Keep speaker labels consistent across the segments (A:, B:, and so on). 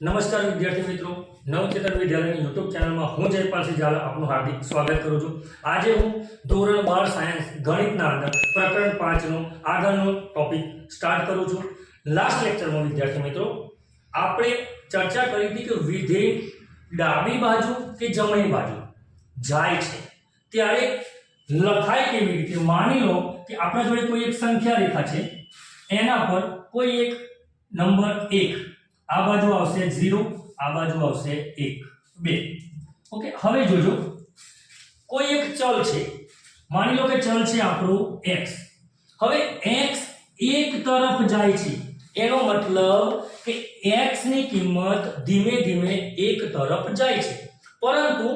A: નમસ્કાર વિદ્યાર્થી મિત્રો, નવચેતન વિદ્યાલયની યુટ્યુબ ચેનલમાં હું જયપાલસિંહ ઝાલા આપનું હાર્દિક સ્વાગત કરું છું. આજે હું ધોરણ 12 સાયન્સ ગણિતના અંદર પ્રકરણ 5 નો આગળનો ટોપિક સ્ટાર્ટ કરું છું. લાસ્ટ લેક્ચરમાં વિદ્યાર્થી મિત્રો આપણે ચર્ચા કરી હતી કે વિધેય ડાબી બાજુ કે જમણી બાજુ જાય છે ત્યારે લખાય કેવી રીતે. માની લો કે આપણા જોડે કોઈ એક સંખ્યા રેખા છે, એના પર કોઈ એક નંબર 1 આ બાજુ આવશે 0, આ બાજુ આવશે 1 2. ઓકે, હવે જોજો કોઈ એક ચલ છે, માની લો કે ચલ છે આપણું x. હવે x એક તરફ જાય છે, એનો મતલબ કે x ની કિંમત ધીમે ધીમે એક તરફ જાય છે. પરંતુ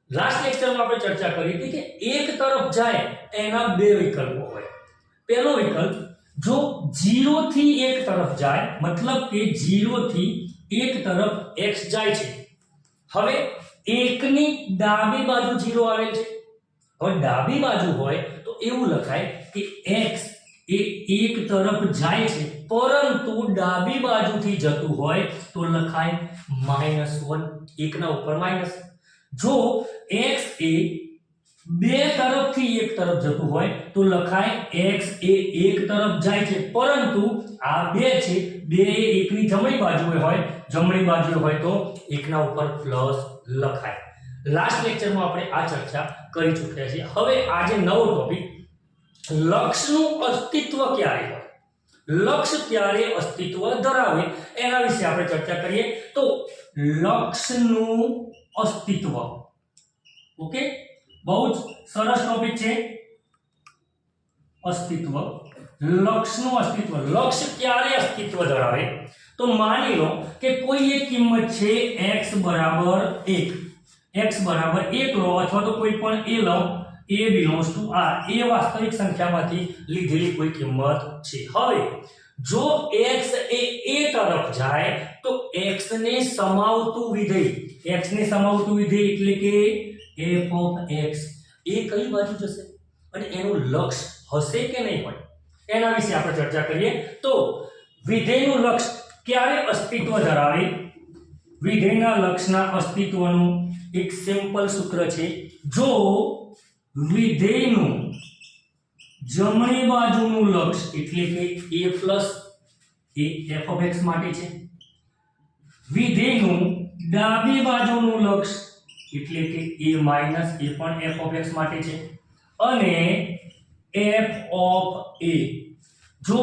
A: લાસ્ટ લેક્ચરમાં આપણે ચર્ચા કરી હતી કે એક તરફ જાય એના બે વિકલ્પો હોય. પહેલો વિકલ્પ, જો 0 થી 1 તરફ જાય, મતલબ કે 0 થી 1 તરફ x જાય છે. હવે 1 ની ડાબી બાજુ 0 આવેલ છે. હવે ડાબી બાજુ હોય તો એવું લખાય કે x એ 1 તરફ જાય છે, પરંતુ ડાબી બાજુથી જતું હોય તો લખાય -1, 1 ના ઉપર માઈનસ. જો x એ 2 તરફથી 1 તરફ જતું હોય તો લખાય x એ 1 તરફ જાય છે, પરંતુ આ 2 છે, 2 એ 1 ની જમણી બાજુએ હોય, જમણી બાજુએ હોય તો 1 ના ઉપર પ્લસ લખાય. લાસ્ટ લેક્ચરમાં આપણે આ ચર્ચા કરી ચૂક્યા છીએ. હવે આજે નવો ટોપિક, લક્ષનું અસ્તિત્વ ક્યારે હોય, લક્ષ ક્યારે અસ્તિત્વ ધરાવે એના વિશે આપણે ચર્ચા કરીએ. તો લક્ષનું અસ્તિત્વ, ઓકે, બહુ જ સરસ ટોપિક છે. અસ્તિત્વ, લક્ષનું અસ્તિત્વ. લક્ષ ક્યારે અસ્તિત્વ ધરાવે? તો માની લો કે કોઈ એક કિંમત છે x બરાબર 1, x બરાબર 1 લો, અથવા તો કોઈ પણ a law, a belongs to r, એ વાસ્તવિક સંખ્યામાંથી લીધેલી કોઈ કિંમત છે. હવે જો x એ a તરફ જાય તો x ને સમાવતું વિધેય, x ને સમાવતું વિધેય એટલે કે f of x એ કઈ બાજુ જશે અને એનું લક્ષ હશે કે નહીં હોય એના વિશે આપણે ચર્ચા કરીએ. તો વિધેયનું લક્ષ ક્યારે અસ્તિત્વ ધરાવે? વિધેયના લક્ષના અસ્તિત્વનું એક સિમ્પલ સૂત્ર છે. જો વિધેયનું જમણી બાજુનું લક્ષ એટલે કે a plus A f of x માટે છે, વિધેયનું ડાબી બાજુનું લક્ષ એટલે કે a માઈનસ એ પણ f of x માટે છે, અને f of a જો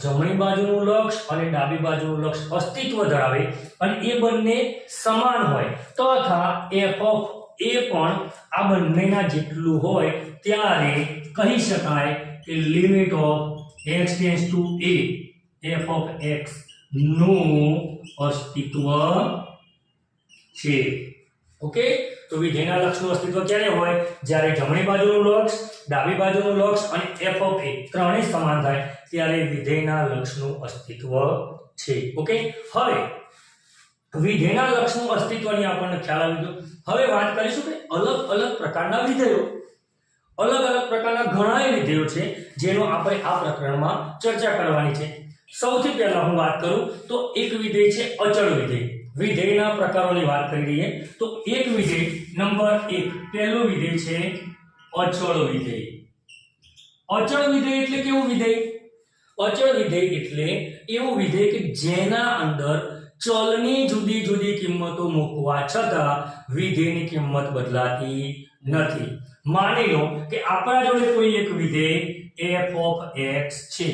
A: જમણી બાજુનું લક્ષ અને ડાબી બાજુનું લક્ષ અસ્તિત્વ ધરાવે અને એ બંને સમાન હોય તથા f of a પણ આ બંનેના જેટલું હોય ત્યારે કહી શકાય કે limit of x tends to a f of x નું અસ્તિત્વ છે. ઓકે, તો વિધેયના લક્ષનું અસ્તિત્વ ક્યારે હોય? જ્યારે જમણી બાજુનું લક્ષ, ડાબી બાજુનું લક્ષ અને f of a ત્રણેય સમાન થાય ત્યારે વિધેયના લક્ષનું અસ્તિત્વ છે. ઓકે, હવે વિધેયના લક્ષનું અસ્તિત્વની આપણને ખ્યાલ આવી ગયો. હવે વાત કરીશું કે અલગ અલગ પ્રકારના વિધેયો, અલગ અલગ પ્રકારના ઘણા વિધેયો છે જેનો આપણે આ પ્રકરણમાં ચર્ચા કરવાની છે. સૌથી પહેલા હું વાત કરું તો એક વિધેય છે અચળ વિધેય. વિધેયના પ્રકારોની વાત કરી લઈએ તો એક વિધેય નંબર 1, પહેલું વિધેય છે અચળ વિધેય. અચળ વિધેય એટલે કેવું વિધેય? અચળ વિધેય એટલે એવું વિધેય કે જેના અંદર ચલની જુદી જુદી કિંમતો મૂકવા છતાં વિધેયની કિંમત બદલાતી નથી. માની લો કે આપણા જોડે કોઈ એક વિધેય f of x છે.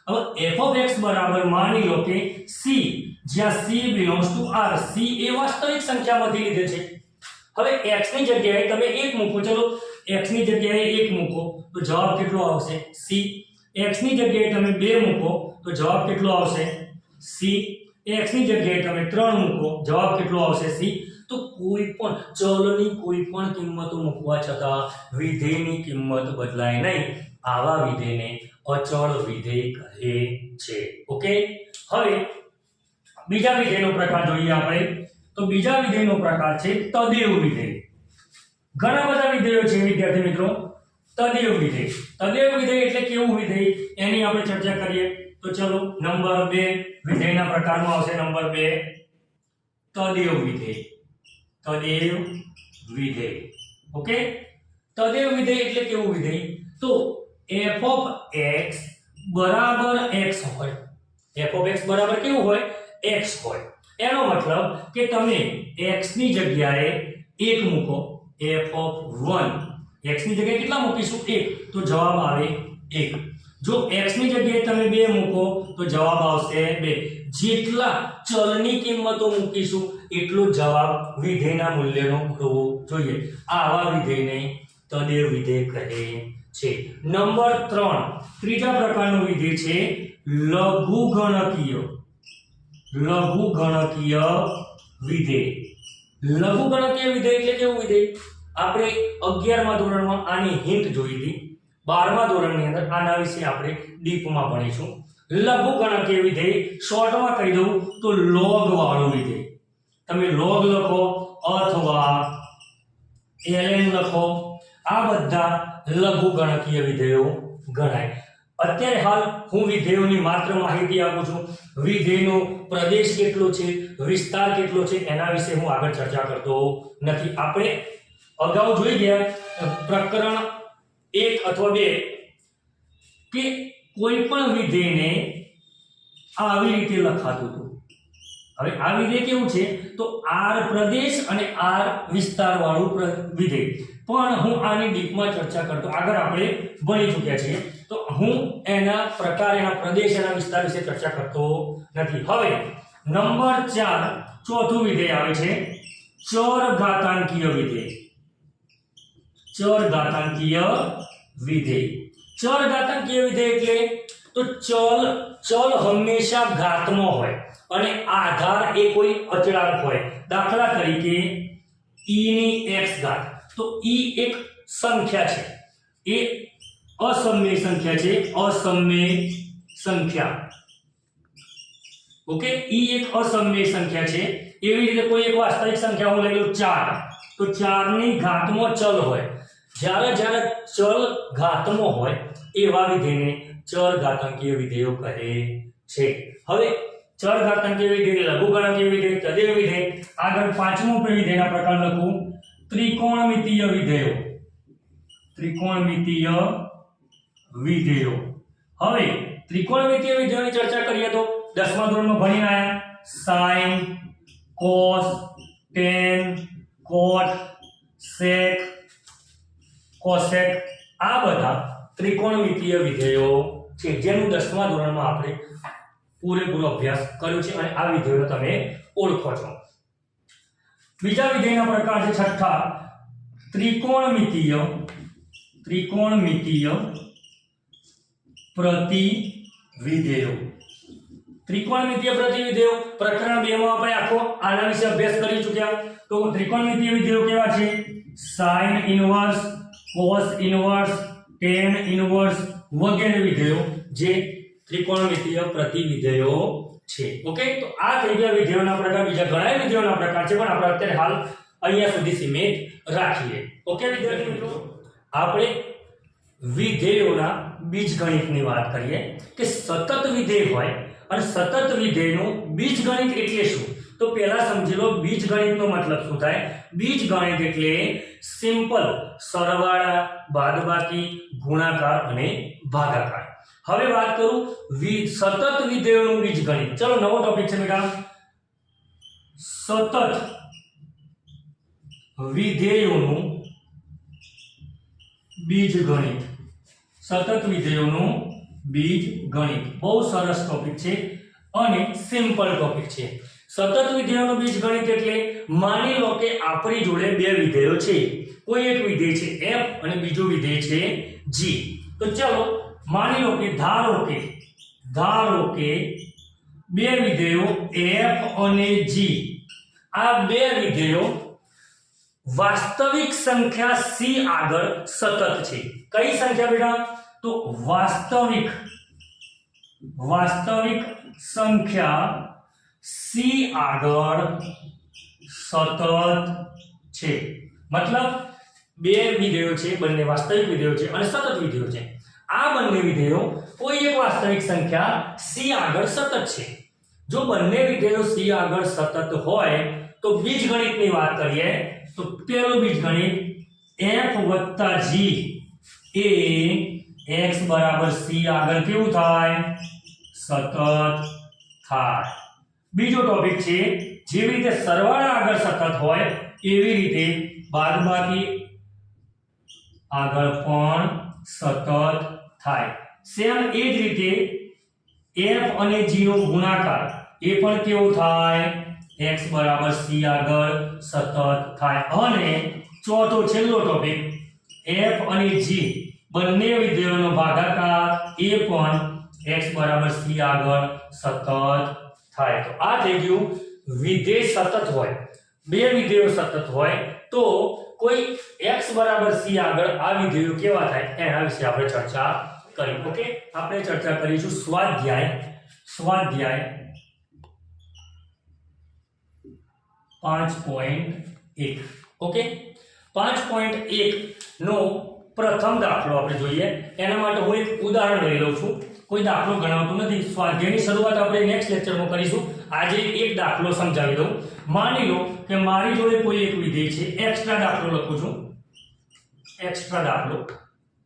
A: હવે f of x બરાબર માની લો કે c, જ્યાં c belongs to r, c એ વાસ્તવિક સંખ્યામાંથી લીધે છે. હવે x ની જગ્યાએ તમે 1 મૂકો, ચલો x ની જગ્યાએ 1 મૂકો તો જવાબ કેટલો આવશે? c. x ની જગ્યાએ તમે 2 મૂકો તો જવાબ કેટલો આવશે? c. x ની જગ્યાએ તમે 3 મૂકો, જવાબ કેટલો આવશે? c. તો કોઈ પણ ચલની કોઈ પણ કિંમતો મૂકવા છતાં વિધેયની કિંમત બદલાય નહીં. આવા વિધેયને અચળ વિધેય કહે છે. ઓકે, હવે બીજા વિધેયનો પ્રકાર જોઈએ આપણે. તો બીજા વિધેયનો પ્રકાર છે તદેવ વિધેય. ઘણા બધા વિધેયો છે વિદ્યાર્થી મિત્રો. તદેવ વિધેય, તદેવ વિધેય એટલે કેવું વિધેય એની આપણે ચર્ચા કરીએ. તો ચલો નંબર 2 વિધેયના પ્રકારમાં આવશે. નંબર 2, તદેવ વિધેય. તદેવ વિધેય. ઓકે, તદેવ વિધેય એટલે કેવું વિધેય? તો f of x બરાબર x હોય. f of x બરાબર કેવું હોય? x હોય. એનો મતલબ કે તમે x ની જગ્યાએ 1 મૂકો. f of 1 x ની જગ્યાએ કેટલા મૂકીશું? 1, તો જવાબ આવે 1. જો x ની જગ્યાએ તમે 2 મૂકો તો જવાબ આવશે 2. જેટલા ચલની કિંમતો મૂકીશું એટલો જવાબ વિધેયના મૂલ્યનો હોવો જોઈએ. આવા વિધેયને તદેવ વિધેય કહે છે. નંબર 3, ત્રીજા પ્રકારનું વિધેય છે લઘુગણકીય. લઘુગણકીય વિધેય. લઘુગણકીય વિધેય એટલે કેવું વિધેય? આપણે 11મા ધોરણમાં આની હિન્ટ જોઈ હતી. 12મા ધોરણની અંદર આના વિશે આપણે ડીપમાં ભણીશું. લઘુગણકીય વિધેય શોર્ટમાં કહી દઉં તો log વાળું વિધેય. તમે log લખો અથવા ln લખો, આ બધા લઘુગણકીય વિધેયો ગણાય. અત્યારે હાલ હું વિધેયોની માત્ર માહિતી આપું છું. વિધેયનો પ્રદેશ કેટલો છે, વિસ્તાર કેટલો છે, એના વિશે હું આગળ ચર્ચા કરતો નથી. આપણે અગાઉ જોઈ ગયા પ્રકરણ 1 અથવા 2 કે કોઈ પણ વિધેયને આવી રીતે લખાતું હતું. હવે આ વિધેય કેવું છે? તો r પ્રદેશ અને r વિસ્તાર વાળું વિધેય. પણ હું આની ડીપમાં ચર્ચા કરતો, આગળ આપણે ભણી ચૂક્યા છીએ, તો હું એના પ્રકાર, એના પ્રદેશ, એના વિસ્તાર વિશે ચર્ચા કરતો નથી. હવે નંબર 4, ચોથું વિધેય આવે છે ચર ઘાતાંકીય વિધેય. ચર ઘાતાંકીય વિધેય. ચર ઘાતાંકીય વિધેય એટલે તો ચલ હંમેશા ઘાતમાં હોય અને આધાર એ કોઈ અચળાંક હોય. દાખલા તરીકે e ની x ઘાત. તો e એક સંખ્યા છે, એ અસમય સંખ્યા છે. અસમય સંખ્યા. ઓકે, e એક અસમય સંખ્યા છે. એવી રીતે કોઈ એક વાસ્તવિક સંખ્યા હું લઈ લઉં 4, તો 4 ની ઘાતમાં ચલ હોય. જ્યારે જ્યારે ચલ ઘાતમાં હોય એવા વિધેયને ચર ઘાતાંકીય વિધેયો કહે છે. હવે ચર ઘાતાંકીય વિધેય, લઘુગણકીય વિધેય, તદેવ વિધેય. આગળ 5મું વિધેયના પ્રકાર લખું ત્રિકોણમિતીય વિધેયો. ત્રિકોણમિતીય વિધેયો. હવે ત્રિકોણમિતીય વિધેયોની ચર્ચા કરીએ તો 10મા ધોરણમાં ભણીને આયા sin, cos, tan, cot, sec, cosec. આ બધા ત્રિકોણમિતીય વિધેયો છે જેનું 10મા ધોરણમાં આપણે પૂરેપૂરો અભ્યાસ કર્યો છે અને આ વિધેયો તમે ઓળખો છો. બીજા વિધેયના પ્રકાર છે 6થા ત્રિકોણમિતીય. ત્રિકોણમિતીય પ્રતિવિધેયો. ત્રિકોણમિતીય પ્રતિવિધેયો પ્રકરણ 2 માં આપણે આખો આના વિશે અભ્યાસ કરી ચૂક્યા. તો ત્રિકોણમિતીય વિધેયો કેવા છે? sin inverse, cos inverse, tan inverse વગેરે વિધેયો જે ત્રિકોણમિતીય પ્રતિવિધેયો છે. ઓકે, તો આ થઈ ગયા વિધેયોના પ્રકાર. બીજા ઘણા વિધેયોના પ્રકાર છે પણ આપણે અત્યારે હાલ અહીંયા સુધી સીમિત રાખીએ. ઓકે વિદ્યાર્થી મિત્રો, આપણે વિધેયોના બીજગણિતની વાત કરીએ કે સતત વિધેય હોય અને સતત વિધેયનું બીજગણિત એટલે શું? તો પહેલા સમજી લો બીજગણિતનો મતલબ શું થાય. બીજગણિત એટલે સિમ્પલ સરવાળા, બાદબાકી, ગુણાકાર અને ભાગાકાર. હવે વાત કરું સતત વિધેયોનું બીજગણિત. ચલો નવો ટોપિક છે બેટા, સતત વિધેયોનું બીજગણિત. સતત વિધેયોનું બીજગણિત બહુ સરસ ટોપિક છે અને સિમ્પલ ટોપિક છે. સતત વિધેયોનું બીજગણિત એટલે માની લો કે આપણી જોડે બે વિધેયો છે. કોઈ એક વિધેય છે f અને બીજું વિધેય છે g. તો ચલો માની લો કે ધારો કે બે વિધેયો f અને g, આ બે વિધેયો વાસ્તવિક સંખ્યા c આગળ સતત છે. કઈ સંખ્યા બેટા? તો વાસ્તવિક સંખ્યા c આગળ સતત છે. મતલબ બે વિધેયો છે, બંને વાસ્તવિક વિધેયો છે અને સતત વિધેયો છે. આ બંને વિધેયો કોઈ એક વાસ્તવિક સંખ્યા c આગળ સતત છે. જો બંને વિધેયો c આગળ સતત હોય તો બીજગણિતની વાત કરીએ તો પહેલું બીજગણિત f + g એ x = c આગળ કેવું થાય સતત થાય। બીજો ટોપિક છે જેવી રીતે સરવાળા આગળ સતત હોય એવી રીતે બાદબાકી આગળ પણ સતત થાય। સેમ એ જ રીતે f અને g નો ગુણાકાર એ પણ કેવો થાય x = c આગળ સતત થાય। અને ચોથો છેલ્લો ટોપિક f અને g બંને વિધેયોનો ભાગાકાર એ પણ x = c આગળ સતત થાય। તો આ થઈ ગયું વિધેય સતત હોય, બે વિધેયો સતત હોય તો કોઈ x = c આગળ આ વિધેયો કેવા થાય એના વિશે આપણે ચર્ચા કરી। ઓકે, આપણે ચર્ચા કરીશું સ્વાધ્યાય 5.1। ઓકે, 5.1 નો પ્રથમ દાખલો આપણે જોઈએ। એના માટે હું એક ઉદાહરણ લઈ લઉં છું, કોઈ દાખલો ગણાવતો નથી। સ્વાધ્યાયની શરૂઆત આપણે નેક્સ્ટ લેક્ચરમાં કરીશું। આજે એક દાખલો સમજાવી દઉં। માની લો કે મારી જોડે કોઈ એક વિધેય છે, એક્સ્ટ્રા દાખલો લખું છું, એક્સ્ટ્રા દાખલો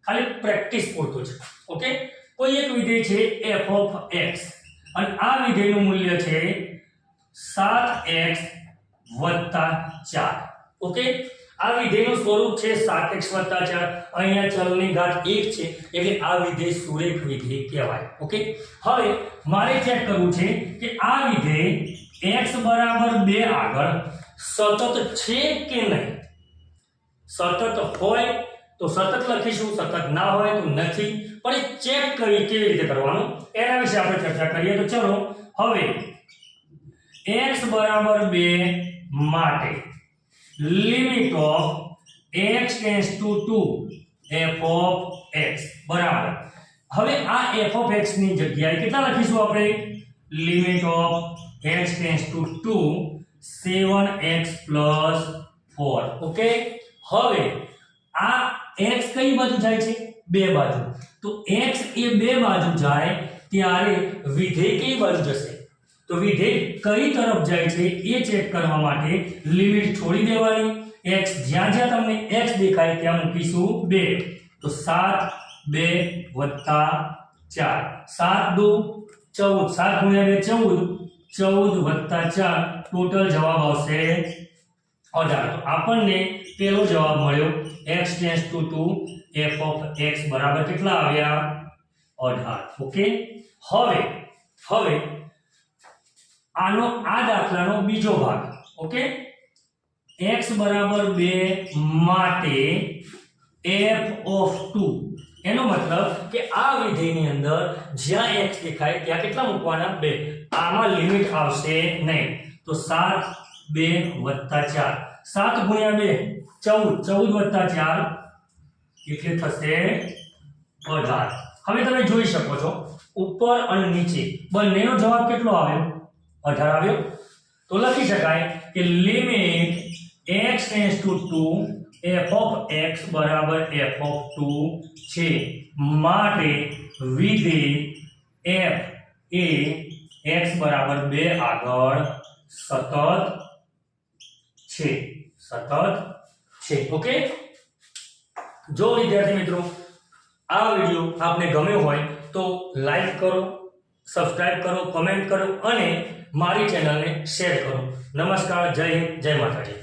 A: ખાલી પ્રેક્ટિસ પૂરતો છે। ઓકે, કોઈ એક વિધેય છે f of x અને આ વિધેયનું મૂલ્ય છે 7x + 4। ઓકે, આ વિધેયનું સ્વરૂપ છે 7x + 4। અહીંયા ચલની ઘાત 1 છે એટલે આ વિધેય સુરેખ વિધેય કહેવાય। ઓકે, હવે મારે ચેક કરવું છે કે આ વિધેય x = 2 આગળ સતત છે કે નહીં। સતત હોય તો સતત લખીશું, સતત ના હોય તો નથી। પણ એ ચેક કરી કેવી રીતે કરવાનું એના વિશે આપણે ચર્ચા કરીએ। તો ચલો હવે x = 2 માટે limit of x → 2 f of x બરાબર। હવે આ f of x ની જગ્યાએ કેટલા લખીશું આપણે limit of x → 2 7x + 4। Okay, હવે આ x કઈ બાજુ જાય છે બે બાજુ, તો x એ બે બાજુ જાય ત્યારે વિધેય કઈ બાજુ જશે તો વિધેય કઈ તરફ જાય છે એ ચેક કરવા માટે લિમિટ છોડી દેવાની। x જ્યાં જ્યાં તમને x દેખાય ત્યાં મૂકીશું 2 તો 7 2 + 4 7 2 14 7 × 2 14 + 4 ટોટલ જવાબ આવશે 18। તો આપણને પહેલો જવાબ મળ્યો x → 2 f of x બરાબર કેટલા આવ્યા 18। ઓકે, હવે આનો આ દાખલાનો બીજો ભાગ। ઓકે, x = 2 માટે f of 2 એનો મતલબ કે આ વિધેયની અંદર જ્યાં x દેખાય ત્યાં કેટલા મૂકવાના 2। આમાં લિમિટ આવશે નહીં તો 7 2 + 4 7 × 2 14 + 4 એટલે થશે 18। હવે તમે જોઈ શકો છો ઉપર અને નીચે બંનેનો જવાબ કેટલો આવ્યો 18 આવ્યો। તો લખી શકાય કે limit x → 2 f of x = f of 2 છે માટે વિધેય f એ x = 2 આગળ સતત છે। ઓકે, જો વિદ્યાર્થી મિત્રો આ વિડિયો આપને ગમ્યો હોય તો લાઈક કરો, સબસ્ક્રાઇબ કરો, કમેન્ટ કરો અને મારી ચેનલને શેર કરો। નમસ્કાર, જય હિન્દ, જય માતાજી।